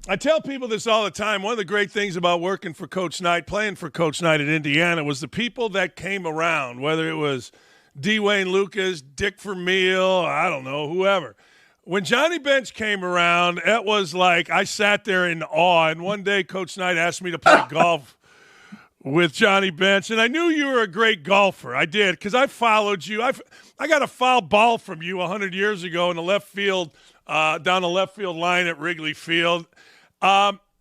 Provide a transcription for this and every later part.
I tell people this all the time. One of the great things about working for Coach Knight, playing for Coach Knight at Indiana, was the people that came around, whether it was D. Wayne Lucas, Dick Vermeil, I don't know, whoever. When Johnny Bench came around, it was like I sat there in awe. And one day Coach Knight asked me to play golf with Johnny Bench, and I knew you were a great golfer. I did, because I followed you. I got a foul ball from you 100 years ago in the left field, down the left field line at Wrigley Field.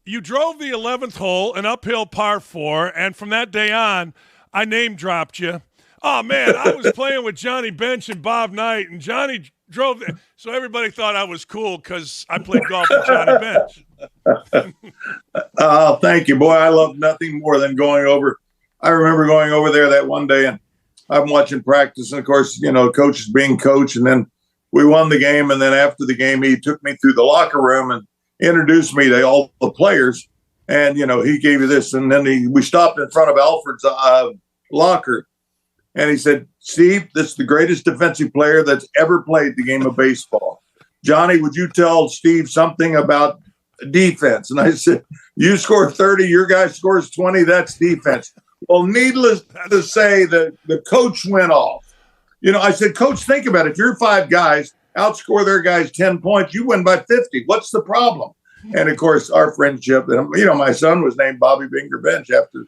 You drove the 11th hole, an uphill par 4, and from that day on, I name dropped you. Oh, man, I was playing with Johnny Bench and Bob Knight, and Johnny drove – so everybody thought I was cool because I played golf with Johnny Bench. Oh, thank you, boy. I love nothing more than going over. I remember going over there that one day, and I'm watching practice, and, of course, coach is being coach, and then we won the game, and then after the game, he took me through the locker room and introduced me to all the players, and he gave you this, and then we stopped in front of Alfred's locker, and he said, "Steve, this is the greatest defensive player that's ever played the game of baseball. Johnny, would you tell Steve something about defense?" And I said, "You score 30, your guy scores 20, that's defense." Well, needless to say, the coach went off. I said, "Coach, think about it. If your 5 guys outscore their guys 10 points, you win by 50. What's the problem?" And of course, our friendship, my son was named Bobby Binger Bench after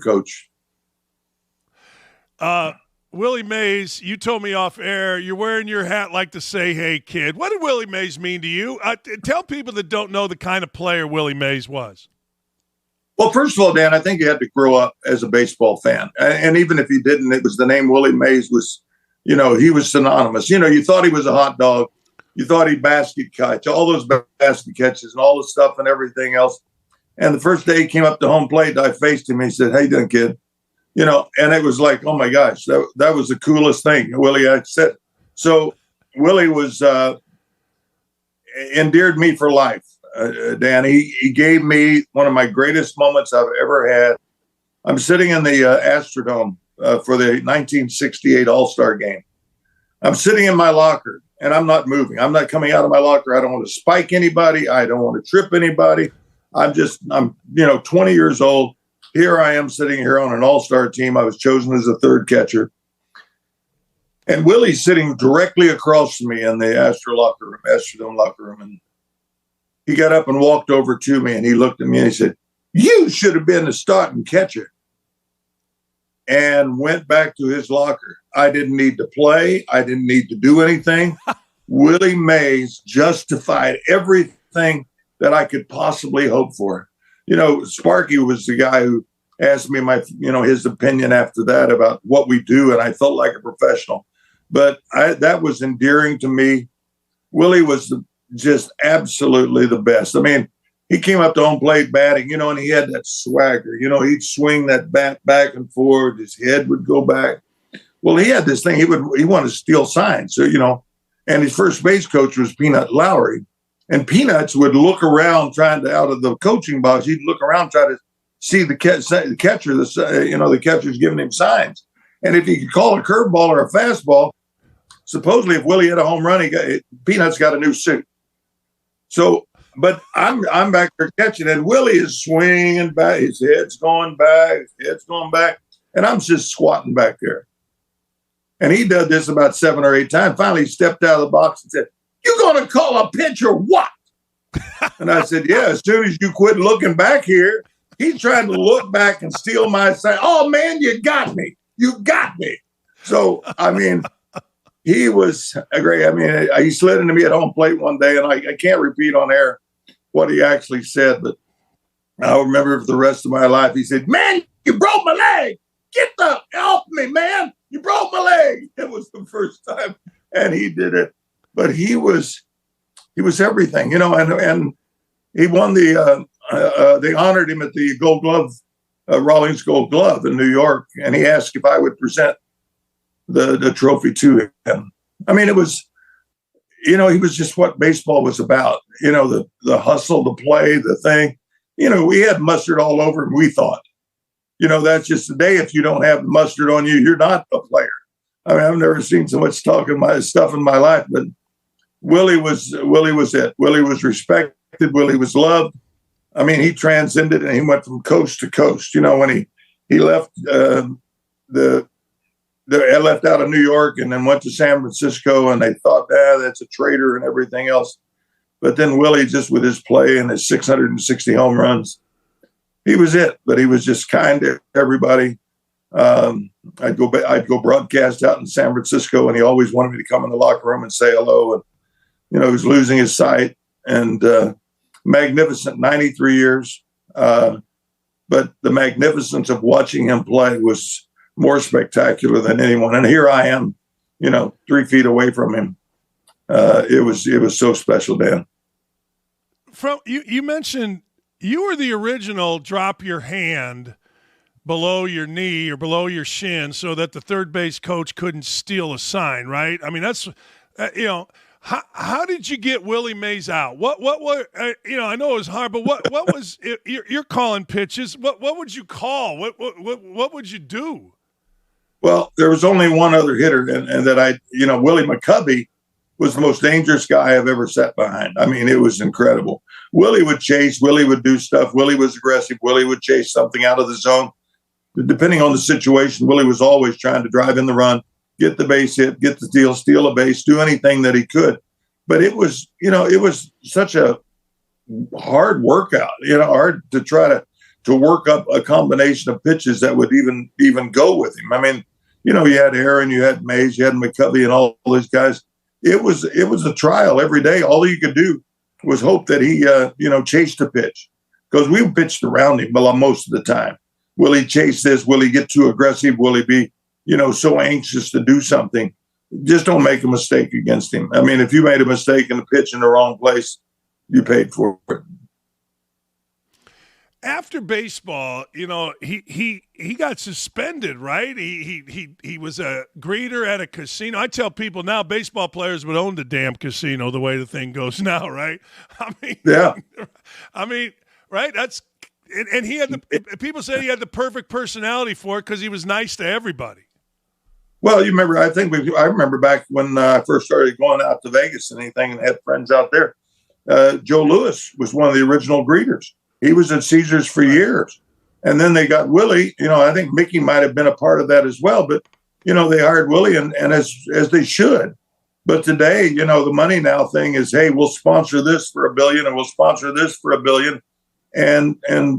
Coach. Wille Mays, you told me off air, you're wearing your hat like to say, "Hey, kid." What did Wille Mays mean to you? Tell people that don't know the kind of player Wille Mays was. Well, first of all, Dan, I think you had to grow up as a baseball fan. And even if you didn't, it was the name Willie Mays was, he was synonymous. You thought he was a hot dog. You thought he basket catch, all those basket catches and all the stuff and everything else. And the first day he came up to home plate, I faced him. He said, "How you doing, kid?" And it was like, oh my gosh, that was the coolest thing. Willie, I said. So Willie was endeared me for life, Dan. He gave me one of my greatest moments I've ever had. I'm sitting in the Astrodome for the 1968 All-Star game. I'm sitting in my locker, and I'm not moving. I'm not coming out of my locker. I don't want to spike anybody. I don't want to trip anybody. I'm 20 years old. Here I am sitting here on an all-star team. I was chosen as a third catcher. And Willie's sitting directly across from me in the Astrodome locker room. And he got up and walked over to me, and he looked at me and he said, "You should have been the starting catcher." And went back to his locker. I didn't need to play. I didn't need to do anything. Wille Mays justified everything that I could possibly hope for. Sparky was the guy who asked me his opinion after that about what we do, and I felt like a professional. But that was endearing to me. Willie was just absolutely the best. I mean, he came up to home plate batting, and he had that swagger. He'd swing that bat back and forth. His head would go back. Well, he had this thing. He wanted to steal signs. So, and his first base coach was Peanut Lowry. And Peanuts would look around out of the coaching box. He'd look around, try to see the catcher, the catcher's giving him signs. And if he could call a curveball or a fastball, supposedly if Willie hit a home run, Peanuts got a new suit. So, but I'm back there catching, and Willie is swinging back. His head's going back, and I'm just squatting back there. And he did this about 7 or 8 times. Finally, he stepped out of the box and said, "You going to call a pitch or what?" And I said, "Yeah, as soon as you quit looking back here." He's trying to look back and steal my sign. "Oh, man, you got me. You got me." So, I mean, he was great. I mean, he slid into me at home plate one day, and I can't repeat on air what he actually said, but I'll remember for the rest of my life. He said, "Man, you broke my leg. Get the help me, man. You broke my leg." It was the first time, and he did it. But he was everything, and he won they honored him at the Gold Glove, Rawlings Gold Glove in New York, and he asked if I would present the trophy to him. I mean, it was, he was just what baseball was about, the hustle, the play, the thing. We had mustard all over him, we thought. That's just the day. If you don't have mustard on you, you're not a player. I mean, I've never seen so much stuff in my life, but Willie was it. Willie was respected. Willie was loved. I mean, he transcended and he went from coast to coast. When he left I left out of New York and then went to San Francisco, and they thought, that's a traitor and everything else. But then Willie, just with his play and his 660 home runs, he was it. But he was just kind to everybody. I'd go broadcast out in San Francisco, and he always wanted me to come in the locker room and say hello. And he was losing his sight, and magnificent 93 years. But the magnificence of watching him play was more spectacular than anyone. And here I am, 3 feet away from him. It was so special, Dan. From you mentioned you were the original drop your hand below your knee or below your shin so that the third base coach couldn't steal a sign, right? I mean, that's how did you get Wille Mays out? What I know it was hard, but what was you're calling pitches? What would you call? What would you do? Well, there was only one other hitter, and that Willie McCovey was the most dangerous guy I've ever sat behind. I mean, it was incredible. Willie would chase. Willie would do stuff. Willie was aggressive. Willie would chase something out of the zone. Depending on the situation, Willie was always trying to drive in the run, get the base hit, get the steal a base, do anything that he could. But it was such a hard workout, hard to try to work up a combination of pitches that would even go with him. I mean, you had Aaron, you had Mays, you had McCovey, and all those guys. It was a trial every day. All you could do was hope that he, chased a pitch, because we pitched around him most of the time. Will he chase this? Will he get too aggressive? Will he be, so anxious to do something? Just don't make a mistake against him. I mean, if you made a mistake in the pitch in the wrong place, you paid for it. After baseball, he got suspended, right? He was a greeter at a casino. I tell people now baseball players would own the damn casino the way the thing goes now, right? Yeah. Right? And he had people say he had the perfect personality for it because he was nice to everybody. Well, you remember, I remember back when I first started going out to Vegas and anything and had friends out there. Joe Louis was one of the original greeters. He was at Caesars for years. And then they got Willie. I think Mickey might have been a part of that as well. But, they hired Willie and as they should. But today, the money now thing is, hey, we'll sponsor this for $1 billion and we'll sponsor this for $1 billion. And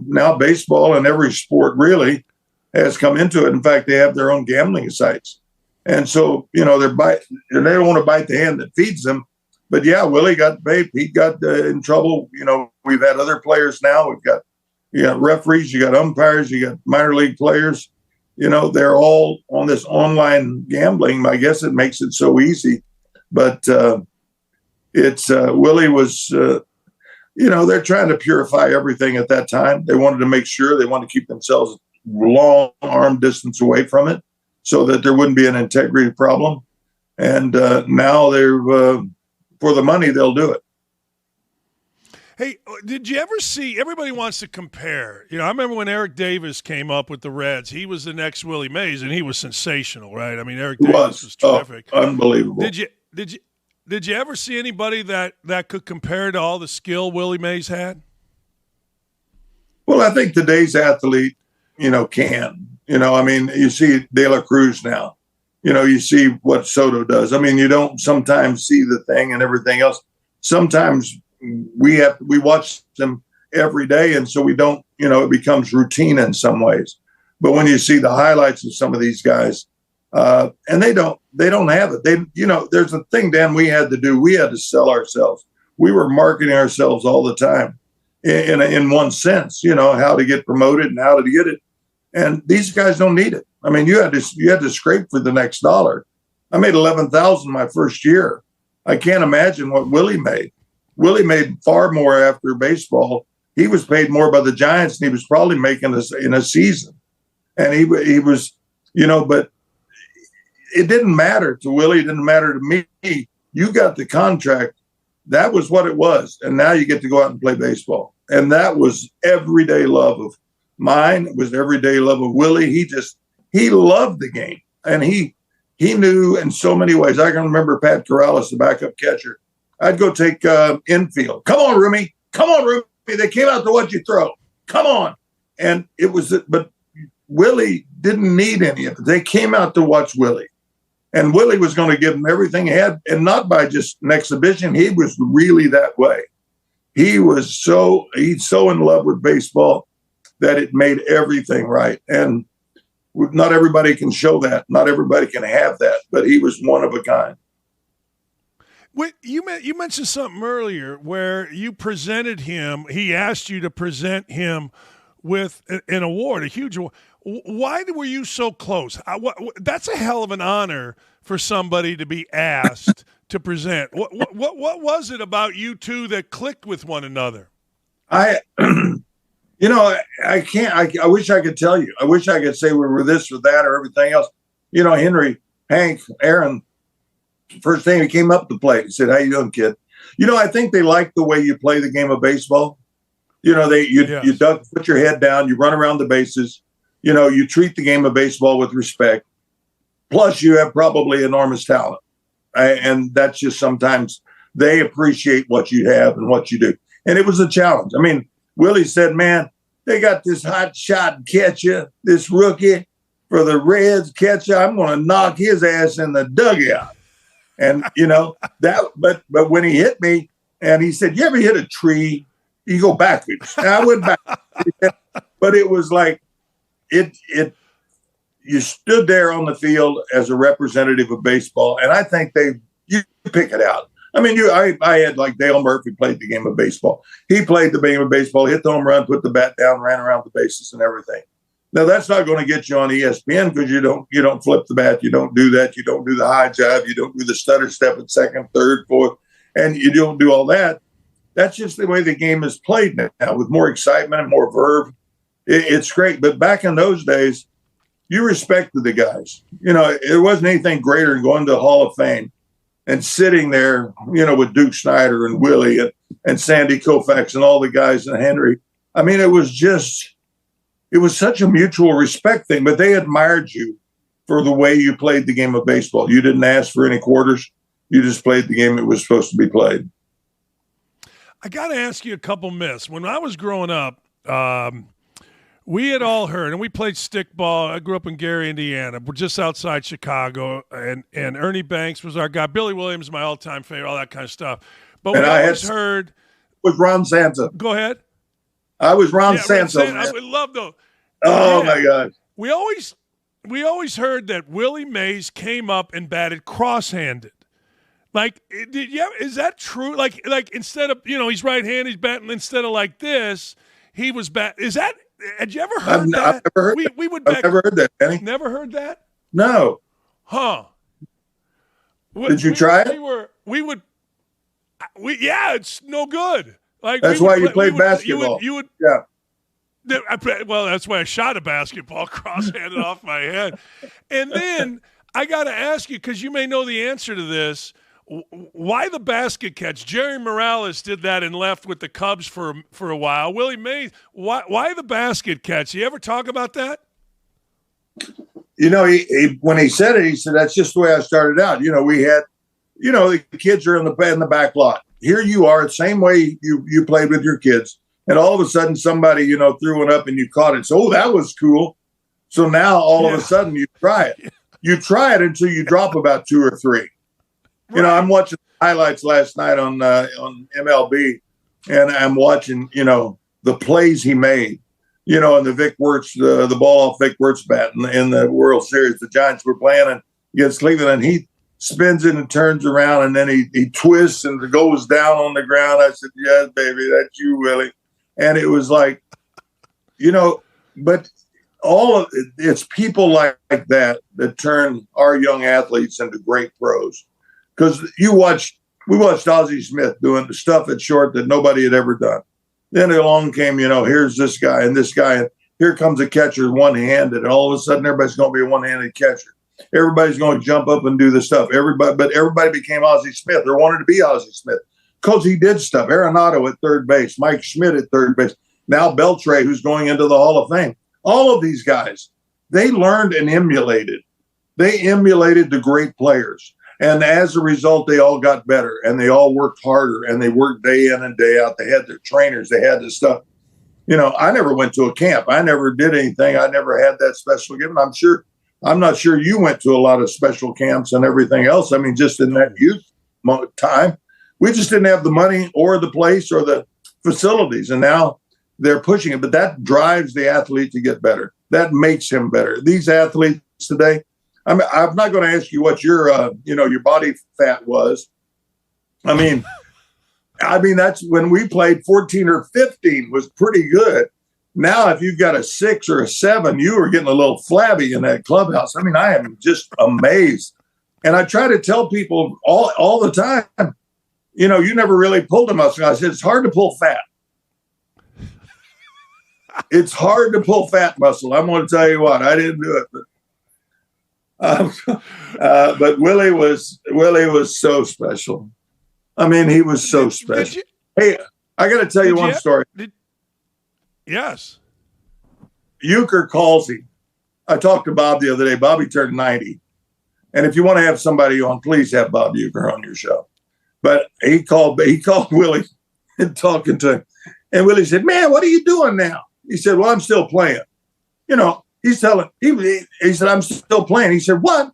now baseball and every sport really has come into it. In fact, they have their own gambling sites. And so, they don't want to bite the hand that feeds them. But yeah, Willie got paid. He got in trouble. We've had other players now. We've got, referees, you got umpires, you got minor league players. They're all on this online gambling. I guess it makes it so easy. But Willie was, they're trying to purify everything at that time. They wanted to make sure they wanted to keep themselves long arm distance away from it so that there wouldn't be an integrity problem. And now they're, for the money, they'll do it. Hey, did you ever see – everybody wants to compare. I remember when Eric Davis came up with the Reds. He was the next Wille Mays, and he was sensational, right? I mean, Eric Davis was terrific. Oh, unbelievable. Did you ever see anybody that could compare to all the skill Wille Mays had? Well, I think today's athlete, can. You see De La Cruz now. You see what Soto does. I mean, you don't sometimes see the thing and everything else. Sometimes we watch them every day, and so we don't, it becomes routine in some ways. But when you see the highlights of some of these guys, and they don't have it. There's a thing, Dan, we had to do. We had to sell ourselves. We were marketing ourselves all the time in one sense, how to get promoted and how to get it. And these guys don't need it. I mean, you had to scrape for the next dollar. I made $11,000 my first year. I can't imagine what Willie made. Willie made far more after baseball. He was paid more by the Giants than he was probably making in a season. And he was, but it didn't matter to Willie. It didn't matter to me. You got the contract. That was what it was. And now you get to go out and play baseball. And that was everyday love of mine. It was everyday love of Willie. He loved the game. And he knew in so many ways. I can remember Pat Corrales, the backup catcher. I'd go take infield. Come on, Rumi. Come on, Ruby. They came out to watch you throw. Come on. And it was, but Willie didn't need any of it. They came out to watch Willie. And Willie was going to give them everything he had, and not by just an exhibition. He was really that way. He's so in love with baseball that it made everything right. And not everybody can show that. Not everybody can have that, but he was one of a kind. Wait, you mentioned something earlier where you presented him. He asked you to present him with an award, a huge award. Why were you so close? That's a hell of an honor for somebody to be asked to present. What was it about you two that clicked with one another? I can't. I wish I could tell you. I wish I could say we were this or that or everything else. Henry, Hank, Aaron. First thing he came up to play, he said, "How you doing, kid?" I think they like the way you play the game of baseball. You put your head down, you run around the bases. You treat the game of baseball with respect. Plus, you have probably enormous talent. And that's just sometimes they appreciate what you have and what you do. And it was a challenge. I mean, Willie said, man, they got this hot shot catcher, this rookie for the Reds catcher. I'm going to knock his ass in the dugout. And, but when he hit me and he said, you ever hit a tree? You go backwards. And I went back. But it was like, you stood there on the field as a representative of baseball, and I think you pick it out. I mean, I had like Dale Murphy played the game of baseball. He played the game of baseball, hit the home run, put the bat down, ran around the bases and everything. Now that's not going to get you on ESPN because you don't flip the bat, you don't do that, you don't do the high jive, you don't do the stutter step at second, third, fourth, and you don't do all that. That's just the way the game is played now, with more excitement and more verve. It's great. But back in those days, you respected the guys. It wasn't anything greater than going to the Hall of Fame and sitting there, with Duke Snyder and Willie and Sandy Koufax and all the guys and Henry. I mean, it was such a mutual respect thing, but they admired you for the way you played the game of baseball. You didn't ask for any quarters. You just played the game it was supposed to be played. I got to ask you a couple myths. When I was growing up, we had all heard, and we played stickball. I grew up in Gary, Indiana. We're just outside Chicago, and Ernie Banks was our guy. Billy Williams, my all-time favorite, all that kind of stuff. But we always heard – was Ron Sansa. Go ahead. I was Ron Sansa. I would love those. Oh, my God. We always heard that Wille Mays came up and batted cross-handed. Like, is that true? Like instead of, he's right-handed, he's batting instead of like this, he was Is that – had you ever heard that? I've never heard that. I've never heard that, Benny. Never heard that? No. Huh. Did you try it? Yeah, it's no good. Like that's why you played basketball. Yeah. Well, that's why I shot a basketball cross-handed off my head. And then I got to ask you, because you may know the answer to this, why the basket catch? Jerry Morales did that and left with the Cubs for a while. Wille Mays, why the basket catch? You ever talk about that? When he said it, he said, that's just the way I started out. We had, the kids are in the back lot. Here you are, the same way you played with your kids. And all of a sudden somebody, threw one up and you caught it. So, that was cool. So now all of a sudden you try it. You try it until you drop about 2 or 3. Right. I'm watching highlights last night on MLB, and I'm watching, the plays he made, and the Vic Wirtz, the ball off Vic Wirtz bat in the World Series. The Giants were playing against Cleveland, and he spins it and turns around, and then he twists and goes down on the ground. I said, yes, baby, that's you, Willie. And it was like, but it's people like that turn our young athletes into great pros. Because we watched Ozzie Smith doing the stuff at short that nobody had ever done. Then along came, here's this guy and this guy, and here comes a catcher one-handed, and all of a sudden everybody's going to be a one-handed catcher. Everybody's going to jump up and do the stuff. Everybody became Ozzie Smith or wanted to be Ozzie Smith because he did stuff. Arenado at third base, Mike Schmidt at third base, now Beltre, who's going into the Hall of Fame. All of these guys, they learned and emulated. They emulated the great players. And as a result, they all got better and they all worked harder and they worked day in and day out. They had their trainers, they had this stuff. I never went to a camp. I never did anything. I never had that special given. I'm not sure you went to a lot of special camps and everything else. I mean, just in that youth time, we just didn't have the money or the place or the facilities. And now they're pushing it, but that drives the athlete to get better. That makes him better. These athletes today, I'm not going to ask you what your body fat was. I mean, that's when we played 14 or 15 was pretty good. Now, if you've got a 6 or a 7, you are getting a little flabby in that clubhouse. I mean, I am just amazed. And I try to tell people all the time, you never really pulled a muscle. I said, it's hard to pull fat. It's hard to pull fat muscle. I'm going to tell you what, I didn't do it. But Willie was so special. I mean, he was so special. Hey, I got to tell you one story. Yes. Euchre calls him. I talked to Bob the other day. Bobby turned 90. And if you want to have somebody on, please have Bob Euchre on your show. But he called Willie and talking to him. And Willie said, man, what are you doing now? He said, well, I'm still playing. He's telling, he said, I'm still playing. He said, what?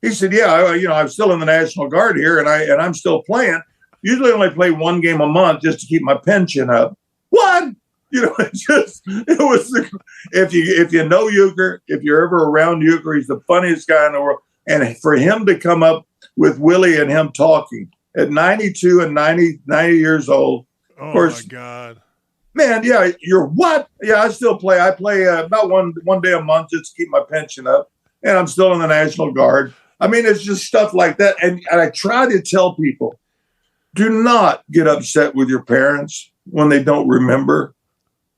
He said, yeah, I'm still in the National Guard here and I'm still playing. Usually only play one game a month just to keep my pension up. What? It was, if you know Euchre, if you're ever around Euchre, he's the funniest guy in the world. And for him to come up with Willie and him talking at 92 and 90 years old. Oh, of course, my God. Man, yeah, you're what? Yeah, I still play. I play about one day a month just to keep my pension up. And I'm still in the National Guard. I mean, it's just stuff like that. And I try to tell people, do not get upset with your parents when they don't remember.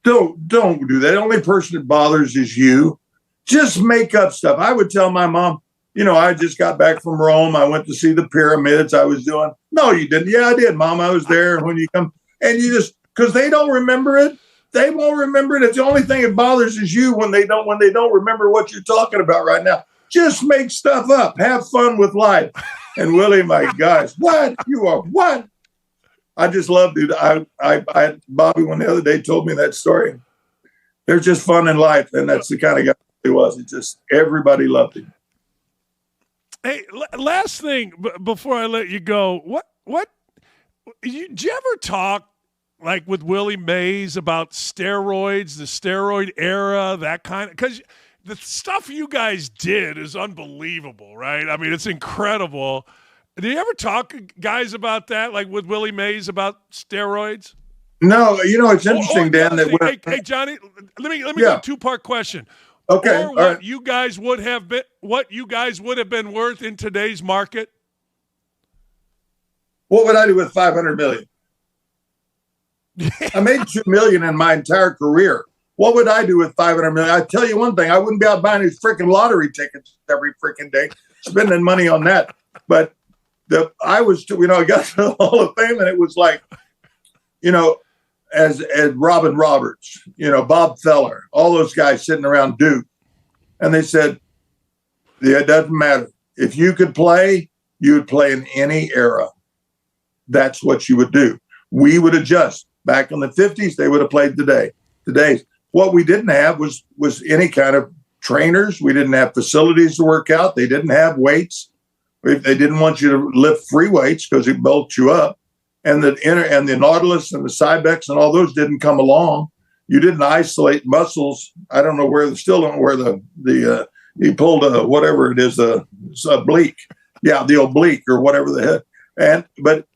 Don't do that. The only person that bothers is you. Just make up stuff. I would tell my mom, I just got back from Rome. I went to see the pyramids. I was doing, no, you didn't. Yeah, I did, Mom. I was there. And when you come, and you just, because they don't remember it, they won't remember it. It's the only thing that bothers is you when they don't remember what you're talking about right now. Just make stuff up. Have fun with life. And Willie, my gosh, what? You are what? I just loved it. Bobby, one the other day, told me that story. They're just fun in life. And that's the kind of guy he was. It just, everybody loved him. Hey, last thing before I let you go, what did you ever talk like with Wille Mays about steroids, the steroid era, that kind of, because the stuff you guys did is unbelievable, right? I mean, it's incredible. Did you ever talk, guys, about that, like with Wille Mays about steroids? No, it's interesting, Dan. Hey, Johnny, let me go two-part question. Okay. Or what you guys would have been worth in today's market? What would I do with $500 million? I made $2 million in my entire career. What would I do with $500 million? I tell you one thing: I wouldn't be out buying these freaking lottery tickets every freaking day, spending money on that. But I got to the Hall of Fame, and it was like, as Robin Roberts, Bob Feller, all those guys sitting around Duke, and they said, it doesn't matter if you could play, you would play in any era. That's what you would do. We would adjust. Back in the 50s, they would have played today. What we didn't have was any kind of trainers. We didn't have facilities to work out. They didn't have weights. They didn't want you to lift free weights because it bulked you up. And the Nautilus and the Cybex and all those didn't come along. You didn't isolate muscles. I don't know where he pulled whatever it is, it's oblique. Yeah, the oblique or whatever the heck. But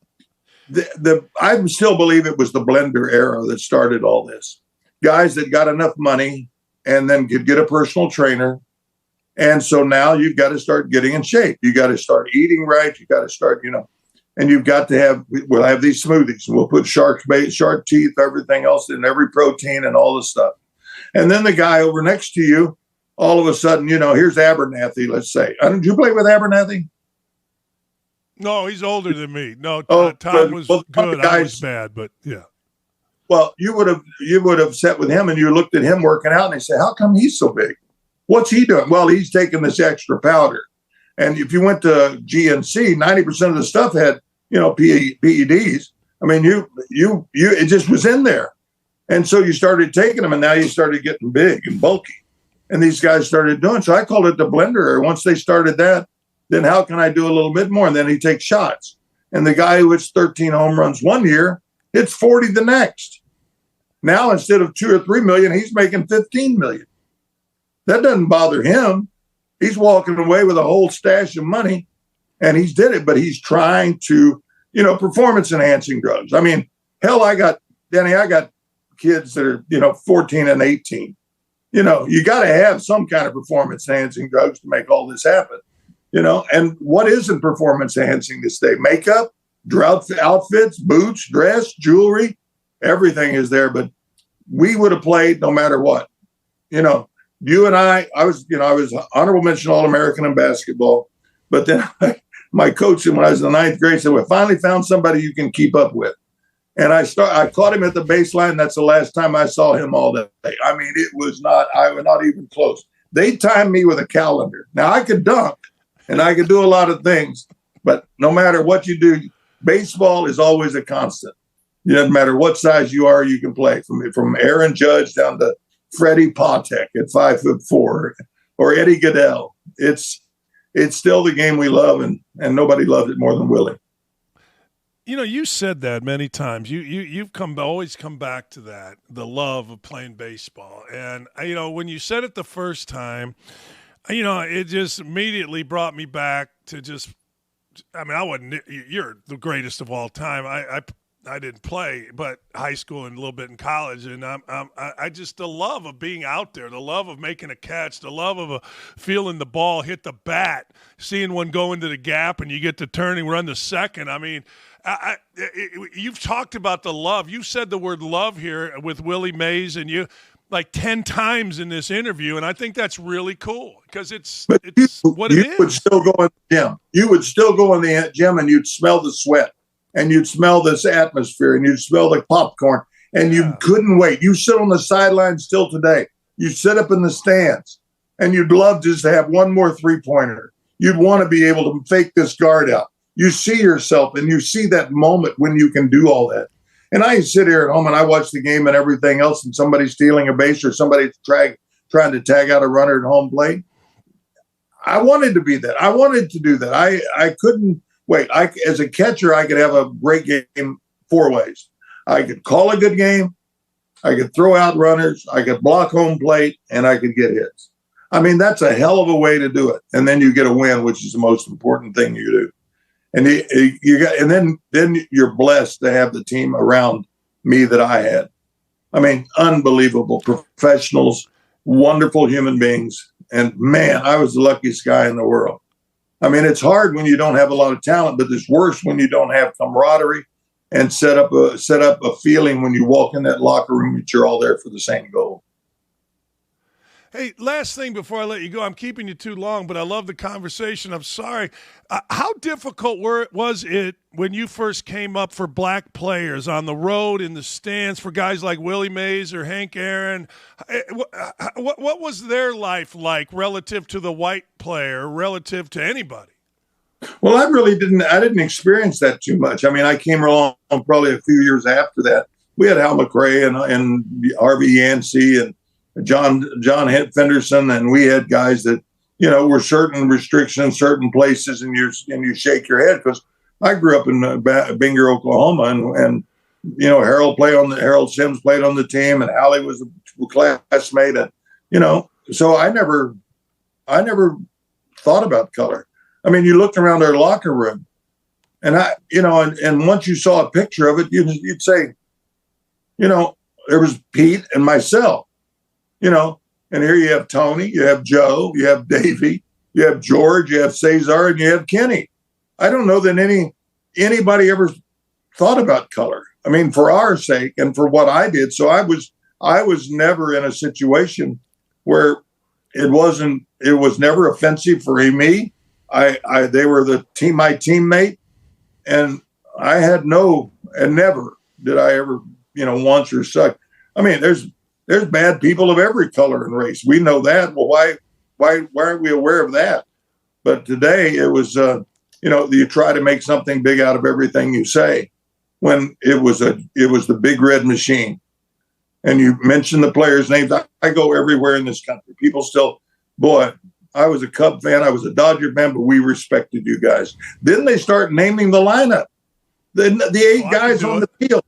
I still believe it was the blender era that started all this. Guys that got enough money and then could get a personal trainer. And so now you've got to start getting in shape. You got to start eating right. You got to start, and you've got to we'll have these smoothies. We'll put shark bait, shark teeth, everything else in every protein and all this stuff. And then the guy over next to you, all of a sudden, here's Abernathy, let's say. Did you play with Abernathy? No, he's older than me. No, Tom was good. I was bad, but yeah. Well, you would have sat with him and you looked at him working out and they said, how come he's so big? What's he doing? Well, he's taking this extra powder. And if you went to GNC, 90% of the stuff had, PEDs. I mean, it just was in there. And so you started taking them, and now you started getting big and bulky. And these guys started doing. So I called it the blender. Once they started that, then how can I do a little bit more? And then he takes shots. And the guy who hits 13 home runs one year hits 40 the next. Now, instead of 2 or 3 million, he's making 15 million. That doesn't bother him. He's walking away with a whole stash of money, and he's did it, but he's trying to, performance enhancing drugs. I mean, hell, I got kids that are, 14 and 18. You got to have some kind of performance enhancing drugs to make all this happen, and what isn't performance enhancing this day? Makeup, outfits, boots, dress, jewelry, everything is there, but we would have played no matter what. You and I was honorable mention All-American in basketball, but then my coach, when I was in the 9th grade, said, "We finally found somebody you can keep up with." And I caught him at the baseline. That's the last time I saw him all day. I mean, I was not even close. They timed me with a calendar. Now I could dunk and I could do a lot of things, but no matter what you do, baseball is always a constant. It doesn't matter what size you are, you can play from Aaron Judge down to Freddie Patek at 5'4", or Eddie Goodell. It's still the game we love, and nobody loved it more than Willie. You said that many times. You've always come back to that, the love of playing baseball. And when you said it the first time, it just immediately brought me back to just. I mean, you're the greatest of all time. I didn't play, but high school and a little bit in college, and I just the love of being out there, the love of making a catch, the love of feeling the ball hit the bat, seeing one go into the gap, and you get to turn and run to second. I mean, you've talked about the love. You said the word love here with Wille Mays, and you like 10 times in this interview, and I think that's really cool because it's what it is. You would still go in the gym. You would still go in the gym, and you'd smell the sweat. And you'd smell this atmosphere, and you'd smell the popcorn, and you couldn't wait. You sit on the sidelines still today. You sit up in the stands, and you'd love just to have one more three-pointer. You'd want to be able to fake this guard out. You see yourself, and you see that moment when you can do all that. And I sit here at home, and I watch the game and everything else, and somebody's stealing a base or somebody's trying to tag out a runner at home plate. I wanted to be that. I wanted to do that. I couldn't. Wait, as a catcher, I could have a great game 4 ways. I could call a good game, I could throw out runners, I could block home plate, and I could get hits. I mean, that's a hell of a way to do it. And then you get a win, which is the most important thing you do. And then you're blessed to have the team around me that I had. I mean, unbelievable professionals, wonderful human beings, and man, I was the luckiest guy in the world. I mean, it's hard when you don't have a lot of talent, but it's worse when you don't have camaraderie and set up a feeling when you walk in that locker room that you're all there for the same goal. Hey, last thing before I let you go, I'm keeping you too long, but I love the conversation. I'm sorry. How difficult was it when you first came up for black players on the road, in the stands, for guys like Willie Mays or Hank Aaron? What was their life like relative to the white player, relative to anybody? Well, I didn't experience that too much. I mean, I came along probably a few years after that. We had Hal McRae and Harvey Yancey and John Fenderson, and we had guys that, were certain restrictions, certain places, and you shake your head, because I grew up in Binger, Oklahoma, and Harold Sims played on the team, and Allie was a classmate, and so I never thought about color. I mean, you looked around our locker room, and and once you saw a picture of it, you'd say, there was Pete and myself. And here you have Tony, you have Joe, you have Davey, you have George, you have Cesar, and you have Kenny. I don't know that anybody ever thought about color. I mean, for our sake and for what I did. So I was never in a situation where it was never offensive for me. They were my teammate, and I had never did I ever, once or suck. I mean, there's bad people of every color and race. We know that. Well, why aren't we aware of that? But today it was, you try to make something big out of everything you say. When it was the big red machine, and you mentioned the players' names. I go everywhere in this country. People still, boy, I was a Cub fan, I was a Dodger fan, but we respected you guys. Then they start naming the lineup, the 8 guys on the field.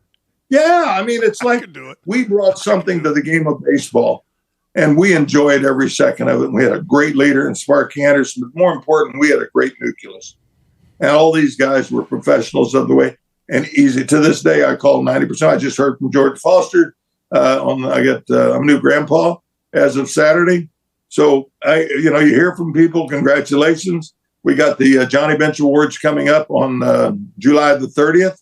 Yeah, I mean, it's like we brought something to the game of baseball, and we enjoyed every second of it. We had a great leader in Sparky Anderson, but more important, we had a great nucleus. And all these guys were professionals of the way and easy. To this day, I call 90%. I just heard from George Foster. I'm a new grandpa as of Saturday. So you hear from people. Congratulations. We got the Johnny Bench Awards coming up on July the 30th.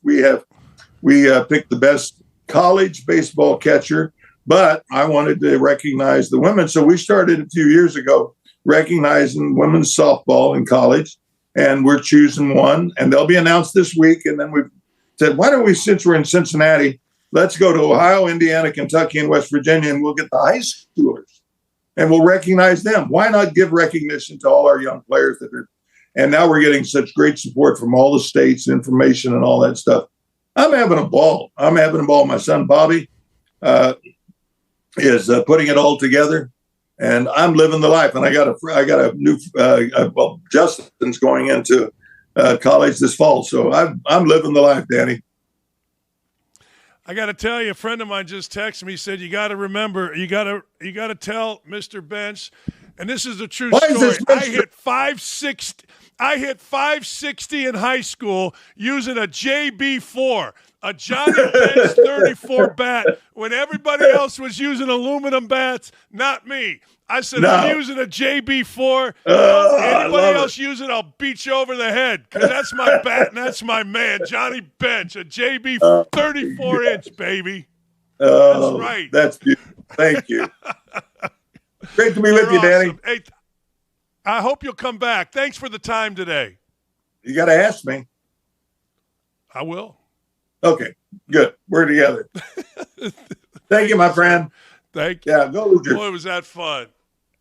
We picked the best college baseball catcher, but I wanted to recognize the women. So we started a few years ago recognizing women's softball in college, and we're choosing one, and they'll be announced this week. And then we've said, why don't we, since we're in Cincinnati, let's go to Ohio, Indiana, Kentucky, and West Virginia, and we'll get the high schoolers, and we'll recognize them. Why not give recognition to all our young players that are? And now we're getting such great support from all the states, information, and all that stuff. I'm having a ball. My son Bobby is putting it all together, and I'm living the life. And I got a new. Justin's going into college this fall, so I'm living the life, Danny. I got to tell you, a friend of mine just texted me. He said, you got to remember, you got to tell Mr. Bench, and this is a true story. I hit 560 in high school using a JB4, a Johnny Bench 34 bat, when everybody else was using aluminum bats, not me. I said, no. I'm using a JB4. Anybody else use it, I'll beat you over the head, because that's my bat and that's my man, Johnny Bench, a JB 34-inch, baby. That's right. That's beautiful. Thank you. Great to be with you, Danny. Hey, I hope you'll come back. Thanks for the time today. You got to ask me. I will. Okay, good. We're together. Thank you, my friend. Thank you. Yeah, go Luther. Boy, was that fun.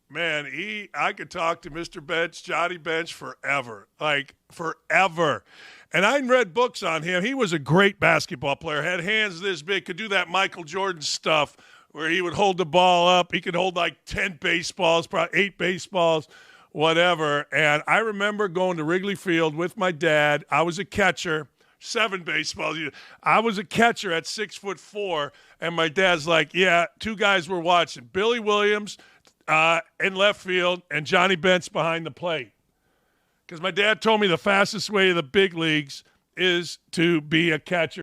Man, I could talk to Mr. Bench, Johnny Bench, forever. Like, forever. And I read books on him. He was a great basketball player, had hands this big, could do that Michael Jordan stuff where he would hold the ball up. He could hold like 10 baseballs, probably 8 baseballs, whatever. And I remember going to Wrigley Field with my dad. I was a catcher. 7 baseballs. I was a catcher at 6'4", and my dad's like, yeah, 2 guys were watching. Billy Williams in left field and Johnny Bench behind the plate. Because my dad told me the fastest way to the big leagues is to be a catcher.